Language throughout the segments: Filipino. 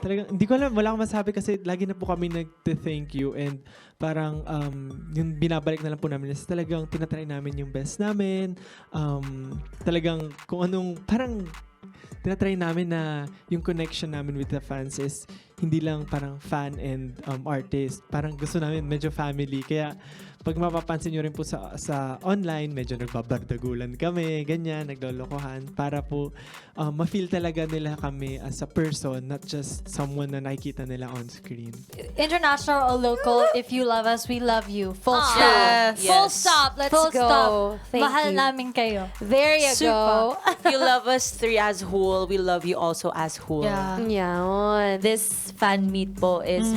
talagang, hindi ko alam, wala akong masabi kasi lagi na po kami nag-thank you and parang yung binabalik na lang po namin is talagang tinatry namin yung best namin. Talagang kung anong, parang tinatry namin na yung connection namin with the fans is hindi lang parang fan and artist. Parang gusto namin medyo family. Kaya pag mapapansin nyo rin po sa online, medyo nagbabardagulan kami, ganyan, naglolokohan, para po ma-feel talaga nila kami as a person, not just someone na nakikita nila on screen. International or local, if you love us, we love you. Full stop. Yes. Full stop. Let's Full go. stop. Thank Mahal you. namin kayo. There you go. If you love us three as whole, we love you also as whole. Yan. This fan meet po is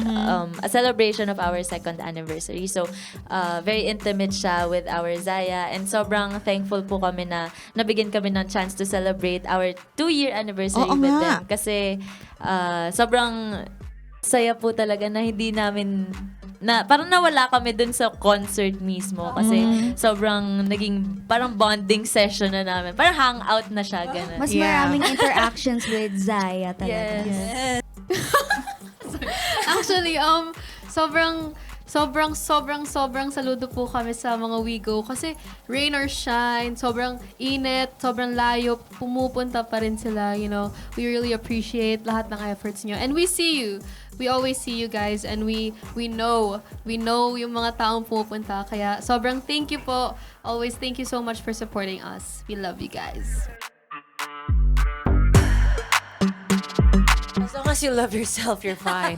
a celebration of our 2nd anniversary. So, very intimate siya with our Zaya. And sobrang thankful po kami na nabigyan kami ng chance to celebrate our 2-year anniversary Oo with nga. them. Kasi sobrang saya po talaga na hindi namin parang nawala kami dun sa concert mismo kasi sobrang naging parang bonding session na namin. Parang hangout na siya, ganun. Mas maraming interactions with Zaya talaga. Yes. Actually, sobrang saludo po kami sa mga Wigo kasi rain or shine, sobrang init, sobrang layo, pumupunta pa rin sila, you know. We really appreciate lahat ng efforts niyo. And we see you. We always see you guys and we know yung mga taong pumupunta. Kaya sobrang thank you po. Always thank you so much for supporting us. We love you guys. As long as you love yourself, you're fine.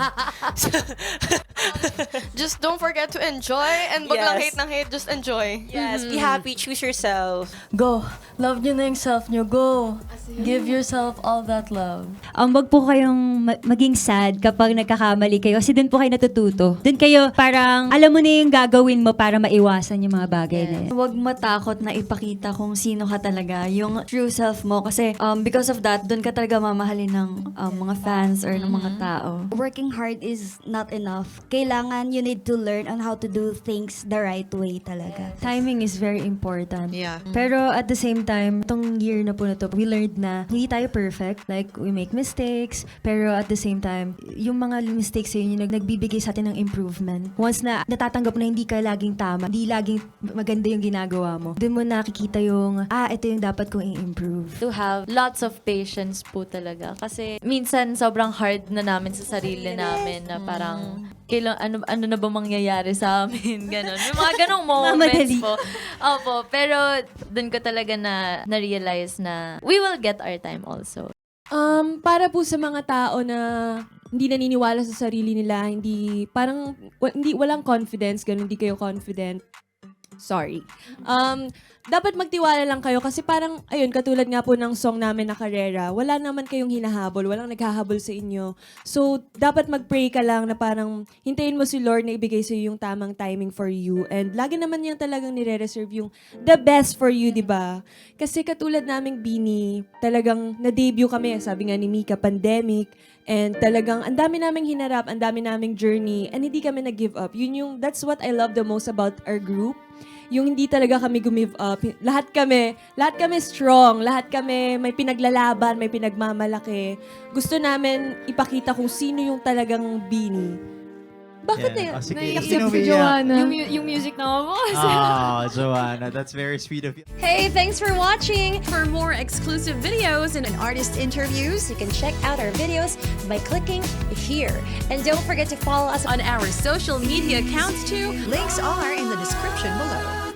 Just don't forget to enjoy and wag lang Yes. hate ng hate, just enjoy. Yes, be happy, choose yourself. Go. Love nyo na yung self nyo. Go. Give yourself all that love. Wag po kayong maging sad kapag nagkakamali kayo kasi doon po kayo natututo. Doon kayo parang alam mo na yung gagawin mo para maiwasan yung mga bagay na yan. Huwag matakot na ipakita kung sino ka talaga, yung true self mo. Kasi because of that, doon ka talaga mamahalin ng mga fans or ng mga tao. Working hard is not enough. Kailangan you need to learn on how to do things the right way talaga. Timing is very important. Yeah. Pero at the same time, itong year na po na to, we learned na hindi tayo perfect. Like, we make mistakes. Pero at the same time, yung mga mistakes yun yung nagbibigay sa atin ng improvement. Once na natatanggap na hindi ka laging tama, hindi laging maganda yung ginagawa mo, doon mo nakikita yung, ito yung dapat kong i-improve. To have lots of patience po talaga. Kasi minsan sobrang hard na namin sa sarili namin na parang ano na ba mangyayari sa amin? Ganon. Yung mga ganong moments po. Opo. Pero dun ko talaga na-realize na we will get our time also. Para po sa mga tao na hindi naniniwala sa sarili nila, walang confidence, ganun, hindi kayo confident. Sorry. Dapat magtiwala lang kayo kasi parang, ayun, katulad nga po ng song namin na Karera, wala naman kayong hinahabol, walang naghahabol sa inyo. So, dapat mag-pray ka lang na parang hintayin mo si Lord na ibigay sa iyo yung tamang timing for you. And lagi naman niyang talagang nire-reserve yung the best for you, di ba? Kasi katulad naming Bini, talagang na-debut kami, sabi nga ni Mika, pandemic. And talagang ang dami naming hinarap, ang dami naming journey, and hindi kami nag-give up. That's what I love the most about our group. Yung hindi talaga kami gumive up. Lahat kami strong. Lahat kami may pinaglalaban, may pinagmamalaki. Gusto namin ipakita kung sino yung talagang Bini. Bakit Naiiyak Sino si umiyak? Joanna. Yung music na ako. Joanna, that's very sweet of you. Hey, thanks for watching. For more exclusive videos and Artist interviews, you can check out our videos by clicking here. And don't forget to follow us on our social media accounts too. Links are in the description below.